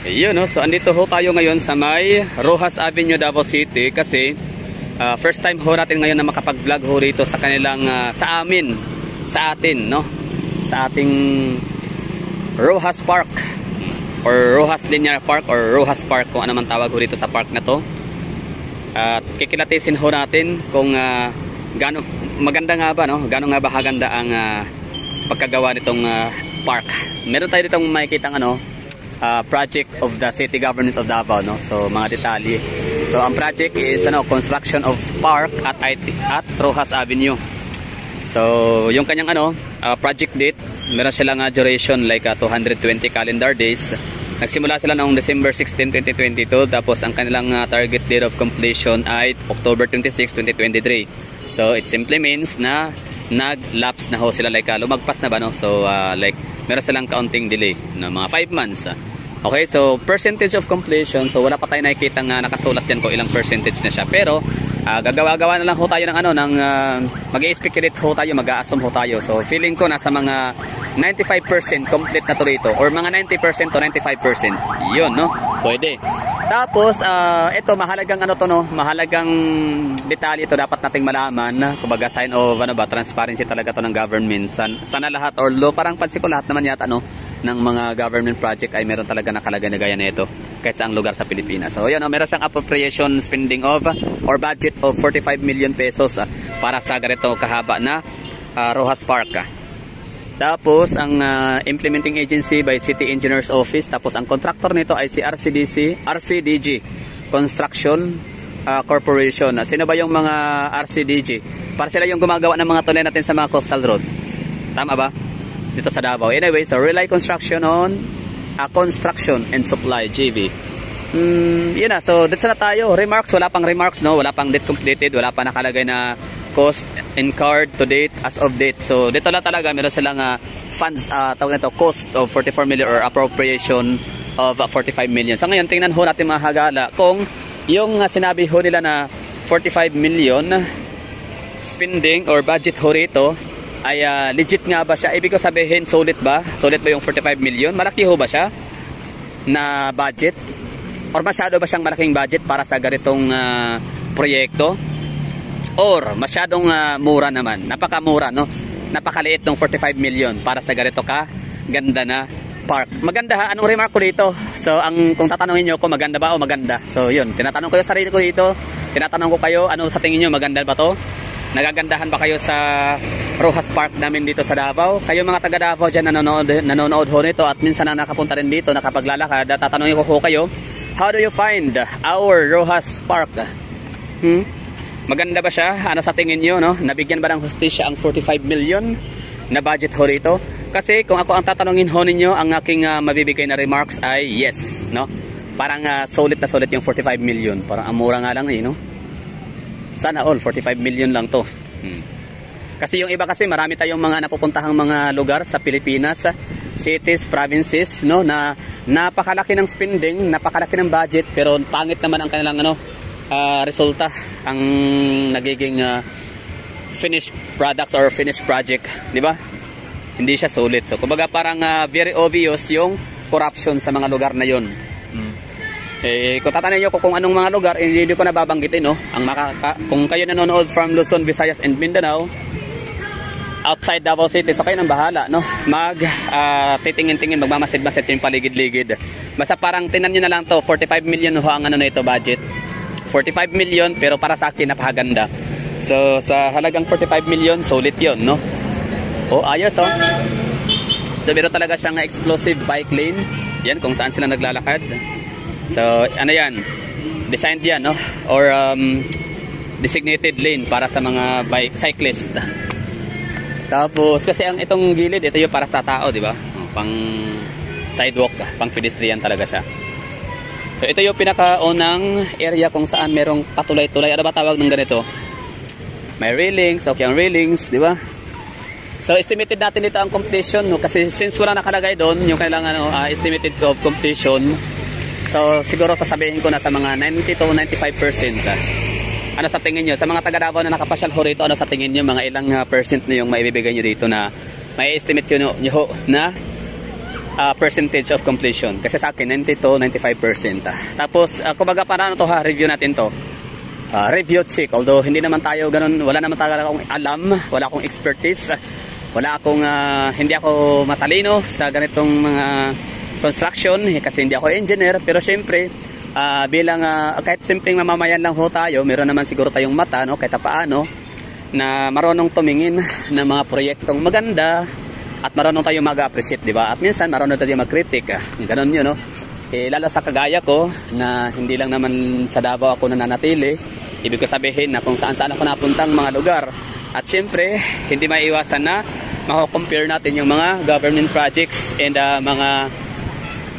Ayun, no? So andito ho tayo ngayon sa may Roxas Avenue, Davao City kasi first time ho natin ngayon na makapag-vlog ho rito sa kanilang sa atin, no? Sa ating Roxas Park or Roxas Linear Park or Roxas Park kung ano man tawag ho rito sa park na to. At kikilatisin ho natin kung gaano maganda nga ba, no? Gaano nga ba kaganda ang pagkagawa nitong park. Meron tayo ditong makikitang project of the city government of Davao, no? So mga detalye. So ang project is construction of park at Roxas Avenue. So yung kanyang project date, meron silang duration like 220 calendar days. Nagsimula sila noong December 16, 2022, tapos ang kanilang target date of completion ay October 26, 2023. So it simply means na nag-lapse na ho sila, like lumagpas na ba, no? So like meron silang kaunting delay na mga 5 months. Okay, so percentage of completion, so wala pa tayo nakikita nga nakasulat dyan kung ilang percentage na siya. Pero gagawa-gawa na lang ho tayo ng mag-i-speculate ho tayo, mag-a-assume ho tayo. So feeling ko nasa mga 95% complete na to rito, or mga 90% to 95%. Yun, no? Pwede. Tapos ito mahalagang mahalagang detalye ito dapat nating malaman, kumbaga sign of transparency talaga to ng government. Sana lahat or parang pansin ko lahat naman yata ng mga government project ay meron talaga nakalagay na gaya nito kahit saang lugar sa Pilipinas. So yun, meron siyang appropriation spending of or budget of 45 million pesos para sa ganito kahaba na Roxas Park. Tapos ang implementing agency by City Engineers Office, tapos ang contractor nito ay si RCDG Construction Corporation. Sino ba yung mga RCDG? Para sila yung gumagawa ng mga tunay natin sa mga coastal road. Tama ba? Dito sa Davao. Anyway, so Rely Construction on Construction and Supply JV. Yun na. So dito na tayo. Remarks, wala pang remarks, no? Wala pang date completed, wala pa nakalagay na cost incurred to date as of date. So dito lang talaga meron silang funds, tawag nito cost of 44 million or appropriation of 45 million. So ngayon tingnan ho natin mga hagala kung yung sinabi ho nila na 45 million spending or budget ho rito ay legit nga ba siya? Ibig ko sabihin, solid ba? Solid ba yung 45 million? Malaki ho ba siya na budget? Or masyado ba siyang malaking budget para sa ganitong proyekto? Or masyadong mura naman? Napakamura, no? Napakaliit ng 45 million para sa ganito ka ganda na park. Maganda ha? Anong remark ko dito? So kung tatanungin nyo ko maganda ba o maganda? So yun, tinatanong ko yung sarili ko dito. Tinatanong ko kayo, ano sa tingin nyo, maganda ba to? Nagagandahan ba kayo sa Roxas Park namin dito sa Davao? Kayo mga taga Davao dyan nanonood ho nito at minsan na nakapunta rin dito, nakapaglalakad, tatanungin ko kayo, how do you find our Roxas Park? Maganda ba siya? Ano sa tingin nyo, no? Nabigyan ba ng hustisya ang 45 million na budget ho rito? Kasi kung ako ang tatanungin ho ninyo, ang aking mabibigay na remarks ay yes, no? Parang solid na solid yung 45 million. Parang amura nga lang no? Sana all 45 million lang to. Kasi yung iba kasi marami tayong mga napupuntahang mga lugar sa Pilipinas, cities, provinces, no, na napakalaki ng spending, napakalaki ng budget, pero pangit naman ang kanilang resulta, ang nagiging finished products or finished project, di ba? Hindi siya solid. So kumbaga parang very obvious yung corruption sa mga lugar na yon. Kung tatanungin nyo ko kung anong mga lugar, hindi ko nababanggitin, no? Kung kayo nanonood from Luzon, Visayas, and Mindanao, outside Davao City, so kayo nang bahala, no? Titingin-tingin, magmamasid-masid yung paligid-ligid. Basta parang tinan nyo na lang to, 45 million ho ang ito budget. 45 million, pero para sa akin napakaganda. So sa halagang 45 million, solid yun, no? Ayos, oh. So meron talaga siyang exclusive bike lane. Yan, kung saan sila naglalakad. So, yan? Designed yan, no? Or designated lane para sa mga bike cyclist. Tapos, kasi itong gilid, ito yung para sa tao, di ba? Pang sidewalk, pang pedestrian talaga siya. So, ito yung pinakaunang area kung saan merong patulay-tulay. Ano ba tawag ng ganito? May railings, okay ang railings, di ba? So, estimated natin dito ang completion, no? Kasi since wala nakalagay doon, yung kailangan estimated of completion, so siguro sasabihin ko na sa mga 90 to 95%. Ano sa tingin nyo? Sa mga taga Davao na nakapasyal ho rito, ano sa tingin nyo? Mga ilang percent na yung maibibigay nyo dito na may estimate nyo na percentage of completion. Kasi sa akin, 90 to 95%. Tapos, kumbaga para to ha, review natin to. Review check. Although, hindi naman tayo ganun, wala naman tayo akong alam, wala akong expertise, wala akong, hindi ako matalino sa ganitong mga construction, kasi hindi ako engineer. Pero syempre, bilang, kahit simpleng mamamayan lang ho tayo, meron naman siguro tayong mata, no, kahit paano, na marunong tumingin ng mga proyektong maganda, at marunong tayo mag-appreciate, di ba? At minsan, marunong tayo mag-critic. Ganon yun, no? Lalo sa kagaya ko, na hindi lang naman sa Davao ako nananatili, ibig ko sabihin na kung saan-saan ako napuntang mga lugar. At syempre, hindi maiiwasan na mako-compare natin yung mga government projects and mga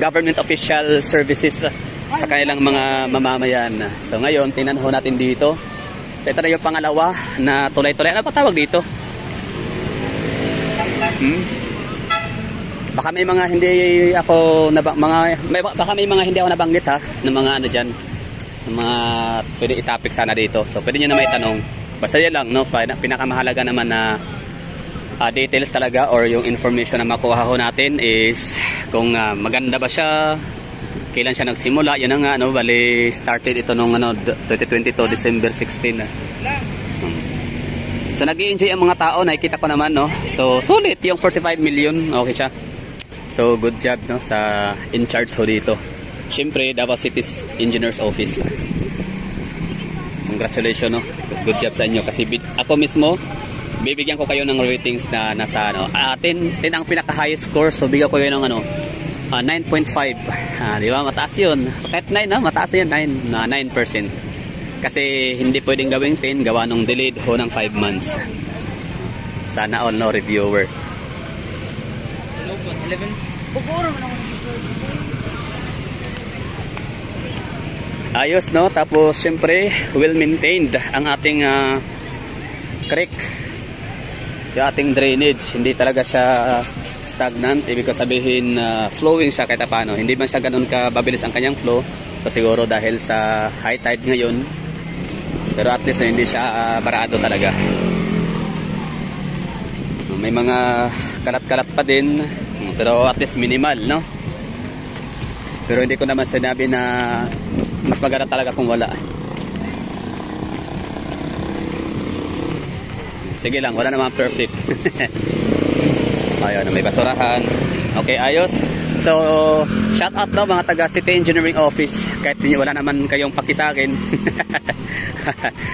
government official services sa kanilang mga mamamayan. So ngayon, tingnan ho natin dito. So ito na yung pangalawa na tulay-tulay. Ano pa tawag dito? Baka may mga hindi ako baka may mga hindi ako nabanggit ha, ng mga ano diyan, ng mga pwede i-topic sana dito. So pwede niyo na may tanong. Basta yan lang, no, pinakamahalaga naman na details talaga or yung information na makuha ho natin is kung maganda ba siya, kailan siya nagsimula. Yun na nga, no, bali started ito nung 2022 December 16. So nag-i-enjoy ang mga tao, nakikita ko naman, no. So sulit yung 45 million, okay siya. So good job, no, sa in charge ho dito. Syempre Davao City Engineers Office. Congratulations, no. Good job sa inyo kasi ako mismo bibigyan ko kayo ng ratings na nasa 10 ang pinaka highest score, so bigyan ko kayo ng 9.5. Di ba? Mataas 'yun. Kahit 9, mataas 'yan, 9%. Kasi hindi pwedeng gawing 10, gawa nung delayed ho ng 5 months. Sana all, no, reviewer. 11. Ayos, no? Tapos syempre well maintained ang ating creek, yung ating drainage. Hindi talaga siya stagnant. Ibig ko sabihin flowing siya kahit paano. Hindi man siya ganun kababilis ang kanyang flow. So siguro dahil sa high tide ngayon, pero at least hindi siya barado talaga. May mga kalat-kalat pa din, pero at least minimal, no? Pero hindi ko naman sinabi na mas maganda talaga kung wala. Sige lang, wala naman perfect. Ayun, may basurahan. Okay, ayos. So, shout out daw mga taga City Engineering Office. Kahit wala naman kayong paki sa akin.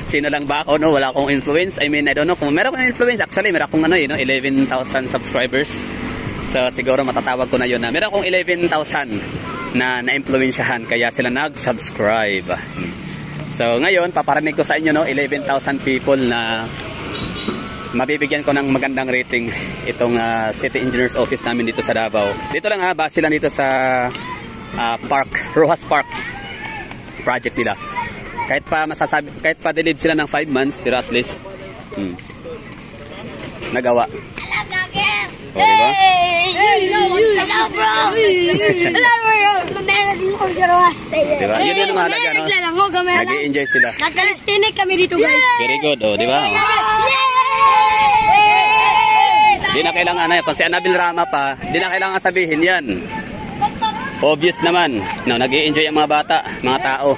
Sino lang ba ako, no? Wala akong influence. I mean, I don't know kung meron akong influence. Actually, meron akong 11,000 subscribers. So, siguro matatawag ko na yun na meron akong 11,000 na na-influensyahan. Kaya sila nag-subscribe. So, ngayon, paparinig ko sa inyo, no? 11,000 people na mabibigyan ko ng magandang rating itong City Engineers Office namin dito sa Davao. Dito lang base lang dito sa Rojas Park project nila. Kahit pa delayed sila ng 5 months, pero at least nagawa. O, diba? Hello, bro! Hello, bro! Diba? Yun yung mahalaga, no? Nag-i-enjoy sila. Nagkalistinig kami dito, guys. Very good, o, diba? Di na kailangan kung si Anabil Rama pa, di na kailangan sabihin yan. Obvious naman, no, nag-i-enjoy ang mga bata, mga tao.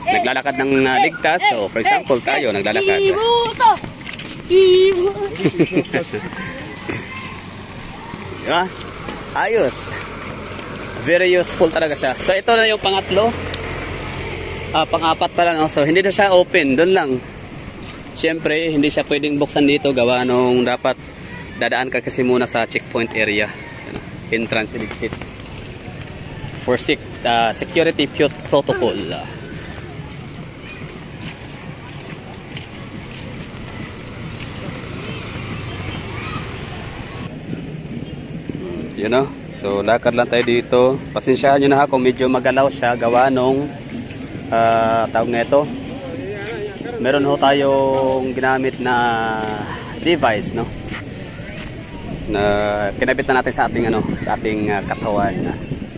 Naglalakad ng ligtas, so for example, tayo naglalakad. Diba? Ayos. Very useful talaga siya. So ito na yung pangatlo. Pang-apat pala, no? So hindi na siya open, doon lang. Siyempre, hindi siya pwedeng buksan dito, gawa nung dapat dadaan ka kasi muna sa checkpoint area, entrance and exit for security protocol. You know, so lakad lang tayo dito. Pasensyahan nyo na kung medyo magalaw siya, gawa nung tawag na ito, meron ho tayong ginamit na device, no, na kinabit na natin sa ating katawan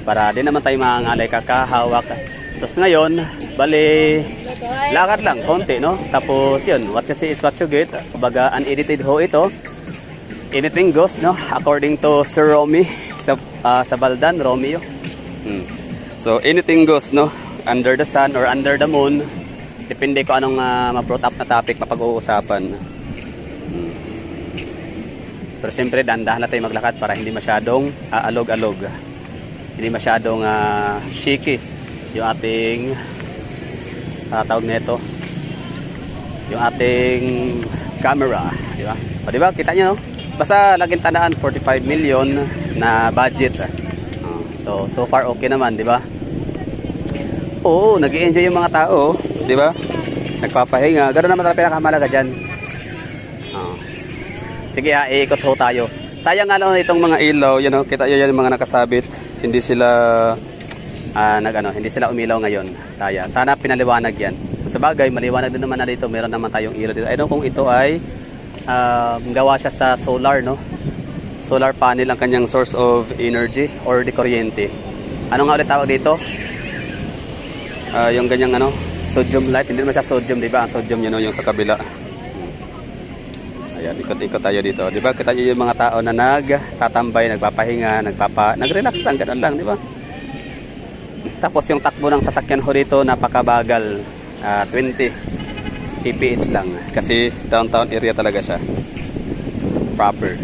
para din naman tayo mangangalay kakahawak. So ngayon, bali lakad lang konti, no, tapos yun, what you see is what you get. Kumbaga unedited ho ito, anything goes, no, according to Sir Romy. So Sa Baldan, Romeo. So anything goes, no? Under the sun or under the moon. Depende ko anong ma-brought up na topic mapag-uusapan. Pero siyempre, dahan-dahan na tayo maglakad para hindi masyadong alog-alog. Hindi masyadong shaky yung ating tawag nito. Yung ating camera, di ba? O di ba? Kita nyo, no? Basta laging tandaan 45 million na budget. So far okay naman, di ba? Oo, nag-i-enjoy yung mga tao, di ba? Nagpapahinga. Ganoon naman talaga pinakamalaga dyan. Sige ha, iikot ho tayo. Sayang nga lang itong mga ilaw, you know, kita nyo yan yung mga nakasabit. Hindi sila hindi sila umilaw ngayon. Sayang. Sana pinaliwanag yan. Sa bagay, maliwanag din naman na dito. Meron naman tayong ilaw dito. I don't know kung ito ay gawa siya sa solar, no? Solar panel ang kanyang source of energy or di kuryente. Ano nga ulit tawag dito? Yung ganyang sodium light. Hindi naman siya sodium, di ba? Ang sodium yun, yung sa kabila. Ayan, ikot-ikot tayo dito. Di ba? Kita nyo yung mga tao na nagtatambay, nagpapahinga, nag-relax lang, ganun lang, di ba? Tapos yung takbo ng sasakyan ho dito, napakabagal. 20 kph lang. Kasi downtown area talaga siya. Proper.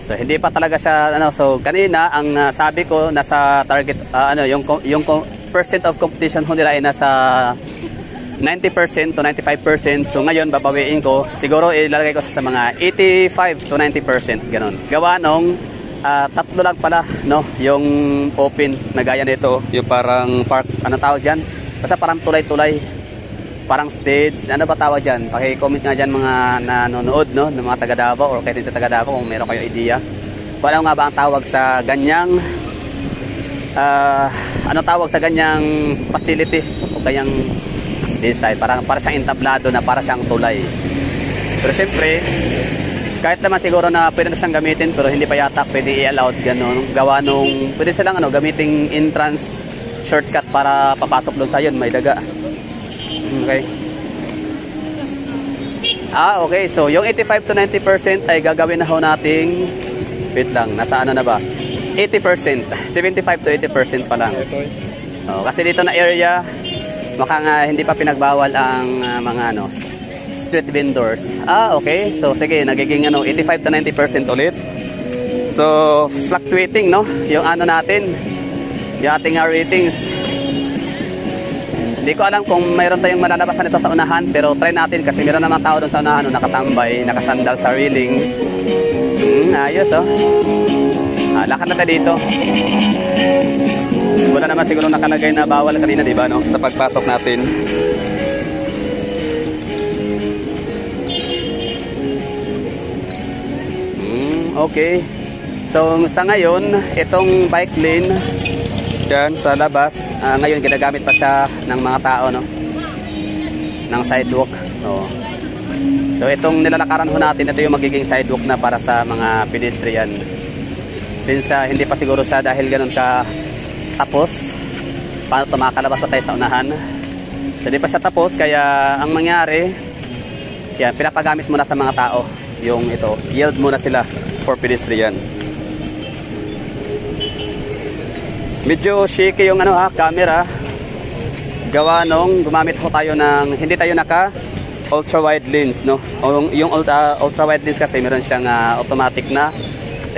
So hindi pa talaga siya so kanina ang sabi ko nasa target yung percent of completion ho nila ay nasa 90% to 95%. So ngayon babawiin ko, siguro ilalagay ko sa mga 85 to 90%, ganun. Gawa nung tatlo lang pala, no, yung open na gaya nito, yung parang park, ano tawag diyan? Basta parang tulay-tulay. Parang stage, ano ba tawag dyan? Paki-comment nga dyan mga nanonood, no? Ng mga taga Davao or kahit hindi taga Davao kung meron kayong idea. Kung ano nga ba ang tawag sa ganyang ano tawag sa ganyang facility o ganyang design. Para siyang entablado na para siyang tulay. Pero siyempre, kahit naman siguro na pwede na siyang gamitin pero hindi pa yata pwede i-allowed gano'n. Gawa nung, pwede silang gamiting entrance shortcut para papasok doon sa yun, may daga. Okay. Okay. So, yung 85 to 90% ay gagawin na ho nating, wait lang, nasa ano na ba? 80%. 75 to 80% pa lang. Kasi dito na area, mukhang hindi pa pinagbawal ang mga street vendors. Okay. So, sige, nagiging 85 to 90% ulit. So, fluctuating, no? Yung natin, yung ating ratings. Hindi ko alam kung mayroon tayong malalabasan nito sa unahan, pero try natin kasi meron naman tao doon sa unahan nakatambay, nakasandal sa railing. Ayos, oh. Lakad na tayo dito. Wala naman siguro nakalagay na bawal kanina, di ba, no? Sa pagpasok natin. Okay. So, sa ngayon, itong bike lane dyan sa labas, ngayon ginagamit pa siya ng mga tao, no? Ng sidewalk. So itong nilalakaran ho natin, ito yung magiging sidewalk na para sa mga pedestrian. Since hindi pa siguro siya dahil ganun ka tapos, paano makalabas pa tayo sa unahan? So hindi pa siya tapos, kaya ang mangyari, yan, pinapagamit muna sa mga tao yung ito, yield muna sila for pedestrian. Medyo shaky yung camera. Gawa nung gumamit ho tayo ng, hindi tayo naka ultra wide lens, no? Yung ultra wide lens kasi meron siyang automatic na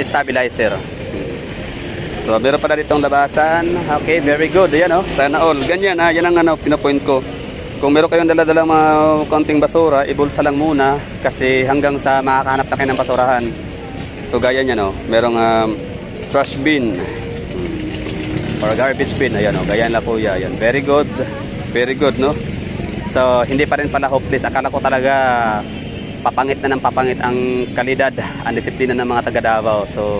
stabilizer. So meron pala ditong labasan. Okay, very good. Ayan, sana all. Ganyan, yan ang pinapoint ko. Kung meron kayong dala-dala mga konting basura, ibulsa lang muna kasi hanggang sa makakahanap na kayo ng basurahan. So gaya niya, merong trash bin or garbage bin, ayan, ganyan lang po yan. Very good, no? So hindi pa rin pala hopeless. Akala ko talaga papangit na ng papangit ang kalidad, ang disiplina ng mga taga Davao. So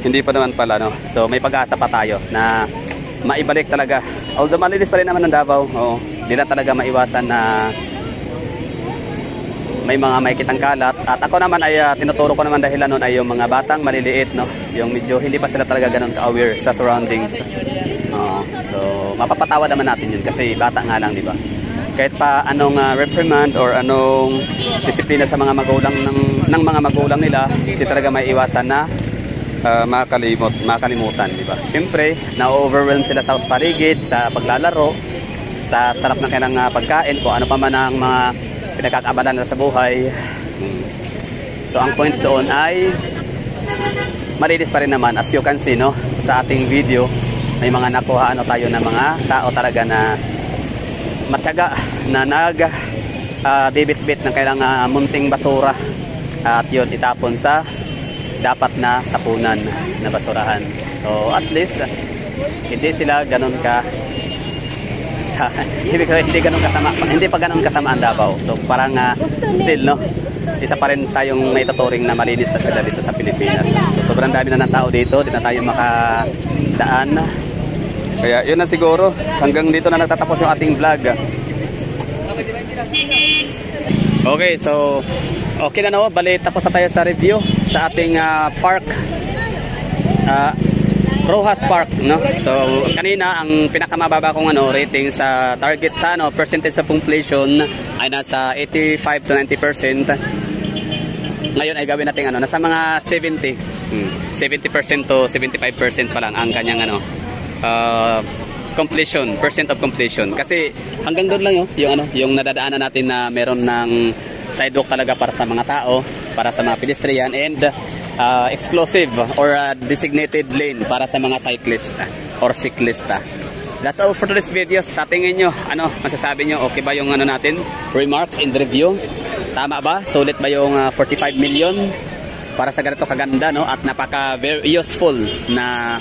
hindi pa naman pala, no? So may pag-asa pa tayo na maibalik talaga. Although malinis pa rin naman ng Davao, hindi lang talaga maiwasan na may mga makikitang kalat. At ako naman ay tinuturo ko naman dahilan nun ay yung mga batang maliliit, no? Yung medyo hindi pa sila talaga ganun ka-aware sa surroundings. So mapapatawa naman natin yun kasi bata nga lang, di ba? kahit pa anong reprimand or anong disiplina sa mga magulang ng mga magulang nila, hindi talaga may iwasan na makalimutan, di ba? Siyempre, na-overwhelm sila sa paligid, sa paglalaro, sa sarap ng kanilang pagkain, kung ano pa man ang mga pinagkakabalan nila sa buhay. So ang point doon ay malinis pa rin naman, as you can see, no, sa ating video. May mga nakuha tayo ng mga tao talaga na matyaga na bibit-bit ng kailang munting basura at yun itapon sa dapat na tapunan na basurahan. So at least hindi sila ganun ka hindi pa ganun kasama ang Davao. So parang still, no, isa pa rin tayong may tuturing na malinis na sila dito sa Pilipinas. So sobrang dami na ng tao dito, di na tayo makadaan. Kaya yun na siguro, hanggang dito na nagtatapos yung ating vlog. Okay, so okay na, no, bali tapos na tayo sa review sa ating park, Rojas Park, no. So kanina ang pinakamababa kong rating sa target sa percentage of completion ay nasa 85 to 90%. Ngayon ay gawin natin nasa mga 70% to 75% pa lang ang kanyang completion, percent of completion. Kasi hanggang doon lang yung nadadaanan natin na meron ng sidewalk talaga para sa mga tao, para sa mga pedestrian, and exclusive or designated lane para sa mga cyclista or cyclista. That's all for today's video. Sa tingin nyo, masasabi nyo, okay ba yung natin, remarks and review? Tama ba? Sulit ba yung 45 million para sa ganito kaganda, no? At napaka very useful na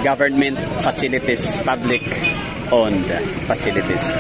government facilities, public owned facilities.